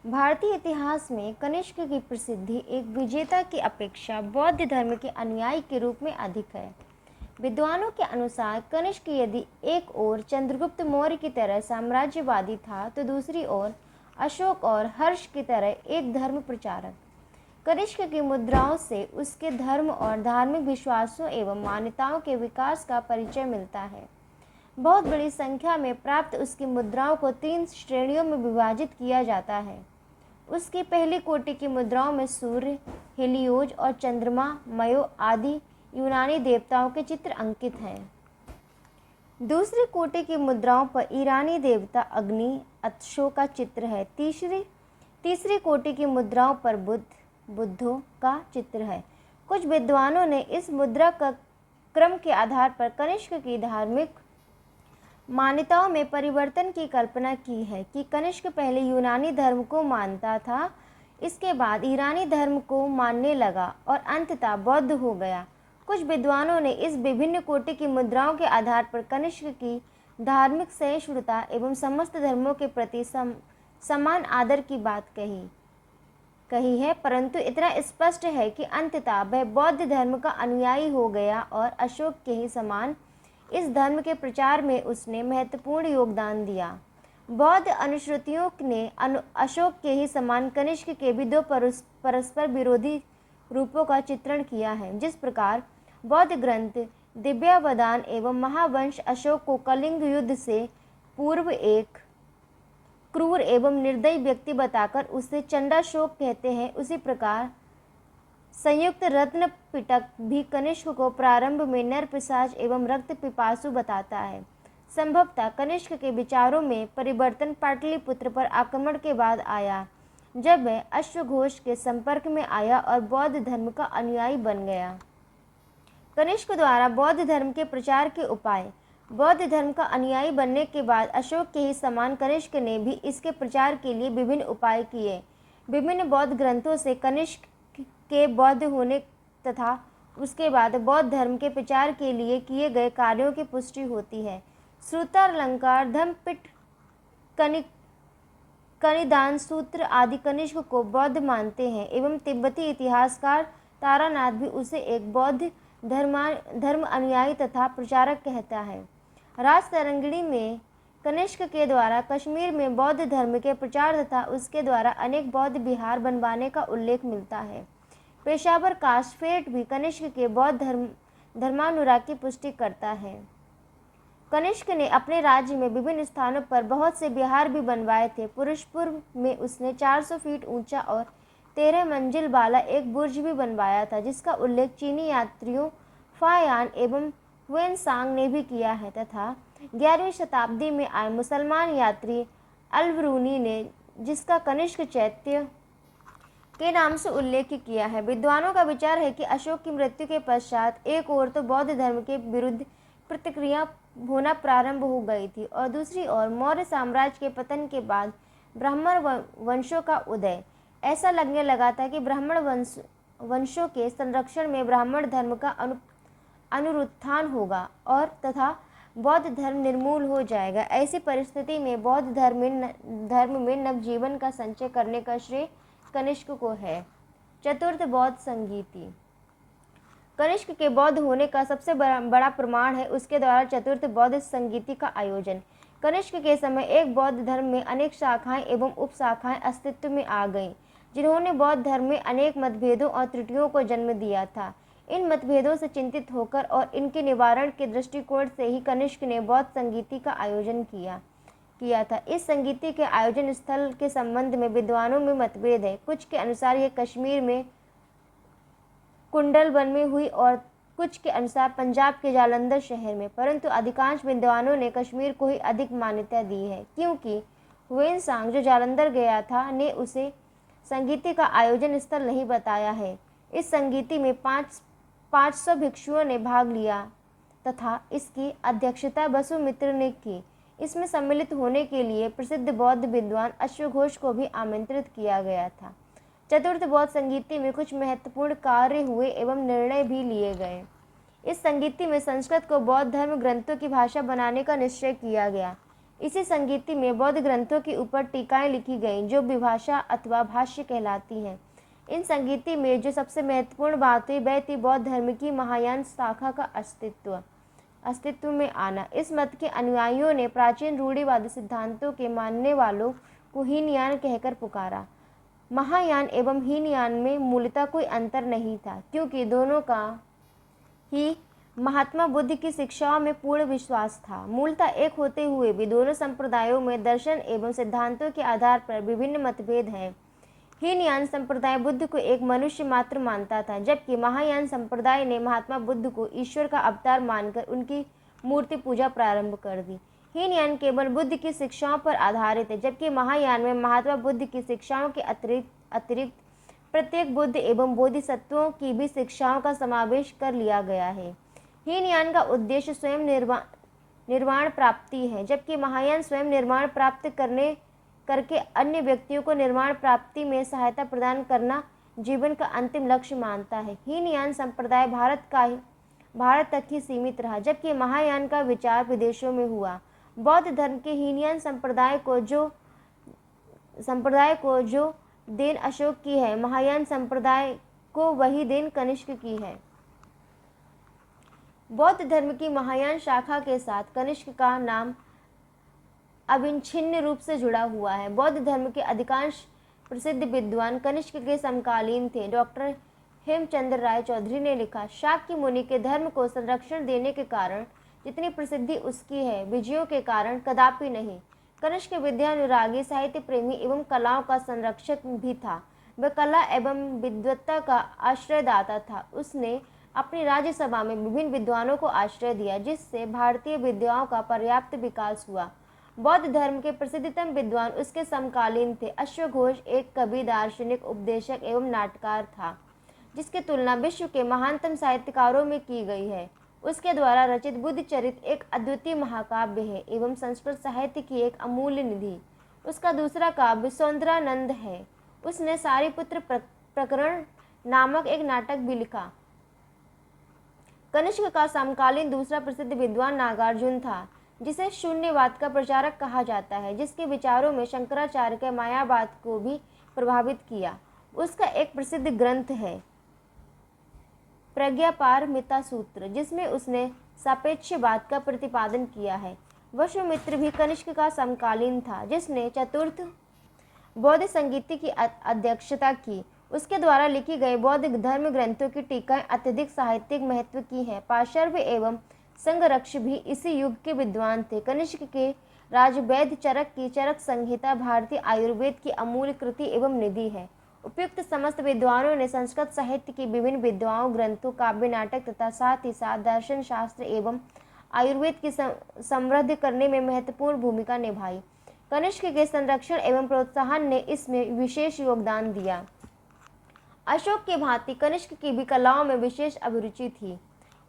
भारतीय इतिहास में कनिष्क की प्रसिद्धि एक विजेता की अपेक्षा बौद्ध धर्म के अनुयायी के रूप में अधिक है। विद्वानों के अनुसार कनिष्क यदि एक ओर चंद्रगुप्त मौर्य की तरह साम्राज्यवादी था, तो दूसरी ओर अशोक और हर्ष की तरह एक धर्म प्रचारक। कनिष्क की मुद्राओं से उसके धर्म और धार्मिक विश्वासों एवं मान्यताओं के विकास का परिचय मिलता है। बहुत बड़ी संख्या में प्राप्त उसकी मुद्राओं को 3 श्रेणियों में विभाजित किया जाता है। उसकी पहली कोटि की मुद्राओं में सूर्य, हेलियोज और चंद्रमा, मयो आदि यूनानी देवताओं के चित्र अंकित हैं। दूसरी कोटि की मुद्राओं पर ईरानी देवता अग्नि, अक्षों का चित्र है। तीसरी कोटि की मुद्राओं पर बुद्धों का चित्र है। कुछ विद्वानों ने इस मुद्रा का क्रम के आधार पर कनिष्क की धार्मिक मान्यताओं में परिवर्तन की कल्पना की है कि कनिष्क पहले यूनानी धर्म को मानता था, इसके बाद ईरानी धर्म को मानने लगा और अंततः बौद्ध हो गया। कुछ विद्वानों ने इस विभिन्न कोटि की मुद्राओं के आधार पर कनिष्क की धार्मिक सहिष्णुता एवं समस्त धर्मों के प्रति समान आदर की बात कही है, परंतु इतना स्पष्ट है कि अंततः वह बौद्ध धर्म का अनुयायी हो गया और अशोक के ही समान इस धर्म के प्रचार में उसने महत्वपूर्ण योगदान दिया। बौद्ध अनुश्रुतियों ने अशोक के ही समान कनिष्क के भी 2 परस्पर विरोधी रूपों का चित्रण किया है। जिस प्रकार बौद्ध ग्रंथ दिव्यावदान एवं महावंश अशोक को कलिंग युद्ध से पूर्व एक क्रूर एवं निर्दयी व्यक्ति बताकर उसे चंडाशोक कहते हैं, उसी प्रकार संयुक्त रत्न पिटक भी कनिष्क को प्रारंभ में नर पिशाच एवं रक्त पिपासु बताता है। संभवतः कनिष्क के विचारों में परिवर्तन पाटलिपुत्र पर आक्रमण के बाद आया, जब वह अश्वघोष के संपर्क में आया और बौद्ध धर्म का अनुयायी बन गया। कनिष्क द्वारा बौद्ध धर्म के प्रचार के उपाय। बौद्ध धर्म का अनुयायी बनने के बाद अशोक के ही समान कनिष्क ने भी इसके प्रचार के लिए विभिन्न उपाय किए। विभिन्न बौद्ध ग्रंथों से कनिष्क के बौद्ध होने तथा उसके बाद बौद्ध धर्म के प्रचार के लिए किए गए कार्यों की पुष्टि होती है। सूत्रालंकार, धम्मपिट, कनिदान सूत्र आदि कनिष्क को बौद्ध मानते हैं एवं तिब्बती इतिहासकार तारानाथ भी उसे एक बौद्ध धर्म अनुयायी तथा प्रचारक कहता है। राजतरंगिणी में कनिष्क के द्वारा कश्मीर में बौद्ध धर्म के प्रचार तथा उसके द्वारा अनेक बौद्ध विहार बनवाने का उल्लेख मिलता है। पेशावर कास्फेट भी कनिष्क के बौद्ध धर्मानुराग की पुष्टि करता है। कनिष्क ने अपने राज्य में विभिन्न स्थानों पर बहुत से विहार भी बनवाए थे। पुरुषपुर में उसने 400 फीट ऊंचा और 13 मंजिल वाला एक बुर्ज भी बनवाया था, जिसका उल्लेख चीनी यात्रियों फायान एवं हुएनसांग ने भी किया है तथा 11वीं शताब्दी में आए मुसलमान यात्री अलबरूनी ने जिसका कनिष्क चैत्य के नाम से उल्लेख किया है। विद्वानों का विचार है कि अशोक की मृत्यु के पश्चात एक ओर तो बौद्ध धर्म के विरुद्ध प्रतिक्रिया होना प्रारंभ हो गई थी और दूसरी ओर मौर्य साम्राज्य के पतन के बाद ब्राह्मण वंशों का उदय। ऐसा लगने लगा था कि ब्राह्मण वंशों के संरक्षण में ब्राह्मण धर्म का अनुत्थान होगा और तथा बौद्ध धर्म निर्मूल हो जाएगा। ऐसी परिस्थिति में बौद्ध धर्म में नवजीवन का संचय करने का श्रेय कनिष्क को है। चतुर्थ बौद्ध संगीति। कनिष्क के बौद्ध होने का सबसे बड़ा प्रमाण है उसके द्वारा चतुर्थ बौद्ध संगीति का आयोजन। कनिष्क के समय एक बौद्ध धर्म में अनेक शाखाएं एवं उपशाखाएं अस्तित्व में आ गईं, जिन्होंने बौद्ध धर्म में अनेक मतभेदों और त्रुटियों को जन्म दिया था। इन मतभेदों से चिंतित होकर और इनके निवारण के दृष्टिकोण से ही कनिष्क ने बौद्ध संगीति का आयोजन किया था। इस संगीति के आयोजन स्थल के संबंध में विद्वानों में मतभेद है। कुछ के अनुसार यह कश्मीर में कुंडलवन में हुई और कुछ के अनुसार पंजाब के जालंधर शहर में, परंतु अधिकांश विद्वानों ने कश्मीर को ही अधिक मान्यता दी है, क्योंकि हुएनसांग जो जालंधर गया था ने उसे संगीति का आयोजन स्थल नहीं बताया है। इस संगीति में 500 भिक्षुओं ने भाग लिया तथा इसकी अध्यक्षता वसुमित्र ने की। इसमें सम्मिलित होने के लिए प्रसिद्ध बौद्ध विद्वान अश्वघोष को भी आमंत्रित किया गया था। चतुर्थ बौद्ध संगीति में कुछ महत्वपूर्ण कार्य हुए एवं निर्णय भी लिए गए। इस संगीति में संस्कृत को बौद्ध धर्म ग्रंथों की भाषा बनाने का निश्चय किया गया। इसी संगीति में बौद्ध ग्रंथों के ऊपर टीकाएं लिखी गईं जो विभाषा अथवा भाष्य कहलाती हैं। इन संगीति में जो सबसे महत्वपूर्ण बात हुई वह थी बौद्ध धर्म की महायान शाखा का अस्तित्व में आना। इस मत के अनुयायियों ने प्राचीन रूढ़िवादी सिद्धांतों के मानने वालों को हीनयान कहकर पुकारा। महायान एवं हीनयान में मूलतः कोई अंतर नहीं था, क्योंकि दोनों का ही महात्मा बुद्ध की शिक्षाओं में पूर्ण विश्वास था। मूलतः एक होते हुए भी दोनों संप्रदायों में दर्शन एवं सिद्धांतों के आधार पर विभिन्न मतभेद हैं। हीनयान संप्रदाय बुद्ध को एक मनुष्य मात्र मानता था, जबकि महायान संप्रदाय ने महात्मा बुद्ध को ईश्वर का अवतार मानकर उनकी मूर्ति पूजा प्रारंभ कर दी। हीनयान केवल बुद्ध की शिक्षाओं पर आधारित है, जबकि महायान में महात्मा बुद्ध की शिक्षाओं के अतिरिक्त प्रत्येक बुद्ध एवं बोधिसत्वों की भी शिक्षाओं का समावेश कर लिया गया है। हीनयान का उद्देश्य स्वयं निर्वाण प्राप्ति है, जबकि महायान स्वयं निर्माण प्राप्त करके अन्य व्यक्तियों को निर्माण प्राप्ति में सहायता प्रदान करना जीवन का अंतिम लक्ष्य मानता है। हीनयान संप्रदाय भारत तक ही सीमित रहा, जबकि महायान का विचार विदेशों में हुआ। बौद्ध धर्म के हीनयान संप्रदाय को जो देन अशोक की है, महायान संप्रदाय को वही देन कनिष्क की है। बौद्ध धर्म की महायान शाखा के साथ कनिष्क का नाम अविच्छिन्न रूप से जुड़ा हुआ है। बौद्ध धर्म के अधिकांश प्रसिद्ध विद्वान कनिष्क के समकालीन थे। डॉक्टर हेमचंद्र राय चौधरी ने लिखा, शाक्य मुनि के धर्म को संरक्षण देने के कारण जितनी प्रसिद्धि उसकी है, विजयों के कारण कदापि नहीं। कनिष्क विद्यानुरागी, साहित्य प्रेमी एवं कलाओं का संरक्षक भी था। वह कला एवं विद्वत्ता का आश्रयदाता था। उसने अपनी राज्यसभा में विभिन्न विद्वानों को आश्रय दिया, जिससे भारतीय विद्याओं का पर्याप्त विकास हुआ। बौद्ध धर्म के प्रसिद्धतम विद्वान उसके समकालीन थे। अश्वघोष एक कवि, दार्शनिक, उपदेशक एवं नाटककार था, जिसकी तुलना विश्व के महानतम साहित्यकारों में की गई है। उसके द्वारा रचित बुद्ध चरित्र एक अद्वितीय महाकाव्य है एवं संस्कृत साहित्य की एक अमूल्य निधि। उसका दूसरा काव्य सौंदरानंद है। उसने सारिपुत्र प्रकरण नामक एक नाटक भी लिखा। कनिष्क का समकालीन दूसरा प्रसिद्ध विद्वान नागार्जुन था, जिसे शून्यवाद का प्रचारक कहा जाता है, जिसके विचारों में शंकराचार्य के मायावाद को भी प्रभावित किया। उसका एक प्रसिद्ध ग्रंथ है प्रज्ञापारमिता सूत्र, जिसमें उसने सापेक्षवाद का प्रतिपादन किया है। वसुमित्र भी कनिष्क का समकालीन था, जिसने चतुर्थ बौद्ध संगीति की अध्यक्षता की। उसके द्वारा लिखी गई बौद्ध धर्म ग्रंथों की टीकाएं अत्यधिक साहित्यिक महत्व की हैं। पाशर्व एवं संगरक्ष भी इसी युग के विद्वान थे। कनिष्क के राजवैद्य चरक की चरक संहिता भारतीय आयुर्वेद की अमूल्य कृति एवं निधि है। उपयुक्त समस्त विद्वानों ने संस्कृत साहित्य की विभिन्न विद्वाओं, ग्रंथों, काव्य, नाटक तथा साथ ही साथ दर्शन शास्त्र एवं आयुर्वेद की समृद्ध करने में महत्वपूर्ण भूमिका निभाई। कनिष्क के संरक्षण एवं प्रोत्साहन ने इसमें विशेष योगदान दिया। अशोक के भांति कनिष्क की भी कलाओं में विशेष अभिरुचि थी।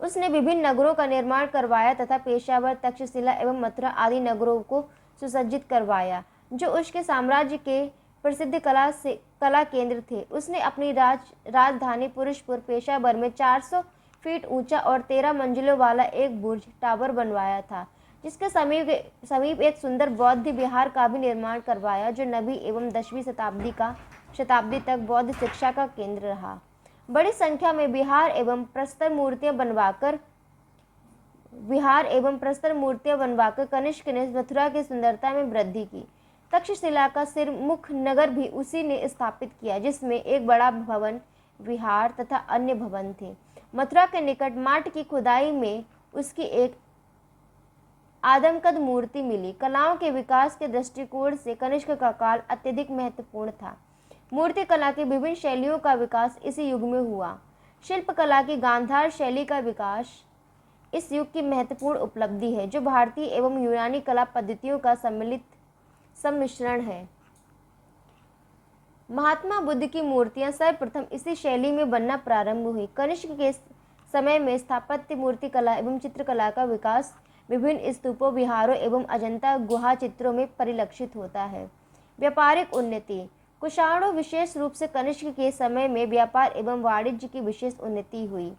उसने विभिन्न नगरों का निर्माण करवाया तथा पेशावर, तक्षशिला एवं मथुरा आदि नगरों को सुसज्जित करवाया, जो उसके साम्राज्य के प्रसिद्ध कला केंद्र थे। उसने अपनी राजधानी पुरुषपुर, पेशावर में 400 फीट ऊंचा और 13 मंजिलों वाला एक बुर्ज टावर बनवाया था, जिसके समीप एक सुंदर बौद्ध विहार का भी निर्माण करवाया, जो 9वीं एवं 10वीं शताब्दी तक बौद्ध शिक्षा का केंद्र रहा। बड़ी संख्या में विहार एवं प्रस्तर मूर्तियां बनवाकर कनिष्क ने मथुरा की सुंदरता में वृद्धि की। तक्षशिला का सिरमुख नगर भी उसी ने स्थापित किया, जिसमें एक बड़ा भवन, विहार तथा अन्य भवन थे। मथुरा के निकट माट की खुदाई में उसकी एक आदमकद मूर्ति मिली। कलाओं के विकास के दृष्टिकोण से कनिष्क का काल अत्यधिक महत्वपूर्ण था। मूर्ति कला की विभिन्न शैलियों का विकास इसी युग में हुआ। शिल्प कला की गांधार शैली का विकास इस युग की महत्वपूर्ण उपलब्धि है, जो भारतीय एवं यूनानी कला पद्धतियों का सम्मिश्रण है। महात्मा बुद्ध की मूर्तियां सर्वप्रथम इसी शैली में बनना प्रारंभ हुई। कनिष्क के समय में स्थापत्य, मूर्ति कला एवं चित्रकला का विकास विभिन्न स्तूपों, विहारों एवं अजंता गुहा चित्रों में परिलक्षित होता है। व्यापारिक उन्नति। कुषाणों, विशेष रूप से कनिष्क के समय में व्यापार एवं वाणिज्य की विशेष उन्नति हुई।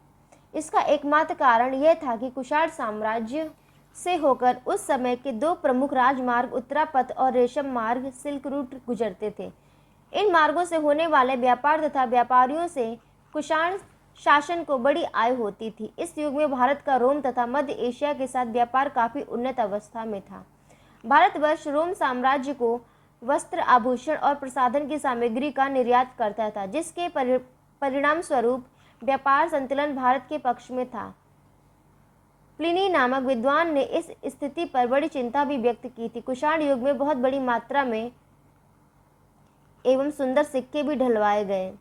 इसका एकमात्र कारण यह था कि कुषाण साम्राज्य से होकर उस समय के दो प्रमुख राजमार्ग उत्तरापथ और रेशम मार्ग सिल्क रूट गुजरते थे। इन मार्गों से होने वाले व्यापार तथा व्यापारियों से कुषाण शासन को बड़ी आय होती थी। इस युग में भारत का रोम तथा मध्य एशिया के साथ व्यापार काफी उन्नत अवस्था में था। भारतवर्ष रोम साम्राज्य को वस्त्र, आभूषण और प्रसाधन की सामग्री का निर्यात करता था, जिसके परिणाम स्वरूप व्यापार संतुलन भारत के पक्ष में था। प्लिनी नामक विद्वान ने इस स्थिति पर बड़ी चिंता भी व्यक्त की थी। कुषाण युग में बहुत बड़ी मात्रा में एवं सुंदर सिक्के भी ढलवाए गए।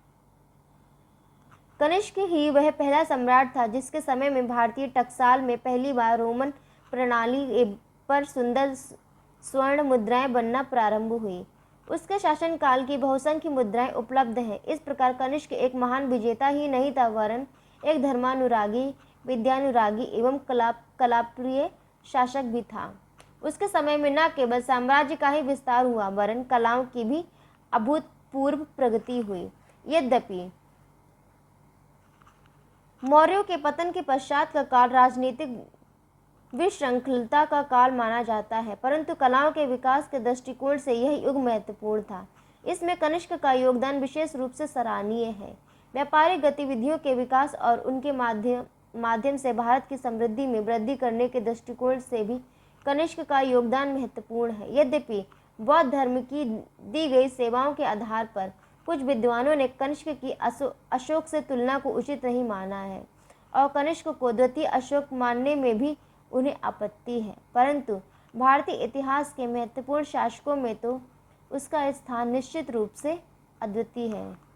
कनिष्क ही वह पहला सम्राट था जिसके समय में भारतीय टकसाल में पहली बार रोमन प्रणाली पर सुंदर स्वर्ण मुद्राएं बनना प्रारंभ हुई। उसके शासनकाल की बहुसंख्य मुद्राएं उपलब्ध हैं। इस प्रकार कनिष्क एक महान विजेता ही नहीं था, वरन एक धर्मानुरागी, विद्यानुरागी एवं कलाप्रिय शासक भी था। उसके समय में न केवल साम्राज्य का ही विस्तार हुआ, वरन कलाओं की भी अभूतपूर्व प्रगति हुई। यद्यपि मौर्यों के पतन के पश्चात का काल राजनीतिक विश्रृंखलता का काल माना जाता है, परंतु कलाओं के विकास के दृष्टिकोण से यह युग महत्वपूर्ण था। इसमें कनिष्क का योगदान विशेष रूप से सराहनीय है। व्यापारिक गतिविधियों के विकास और उनके माध्यम से भारत की समृद्धि में वृद्धि करने के दृष्टिकोण से भी कनिष्क का योगदान महत्वपूर्ण है। यद्यपि बौद्ध धर्म की दी गई सेवाओं के आधार पर कुछ विद्वानों ने कनिष्क की अशोक से तुलना को उचित नहीं माना है और कनिष्क को द्वितीय अशोक मानने में भी उन्हें आपत्ति है, परंतु भारतीय इतिहास के महत्वपूर्ण शासकों में तो उसका स्थान निश्चित रूप से अद्वितीय है।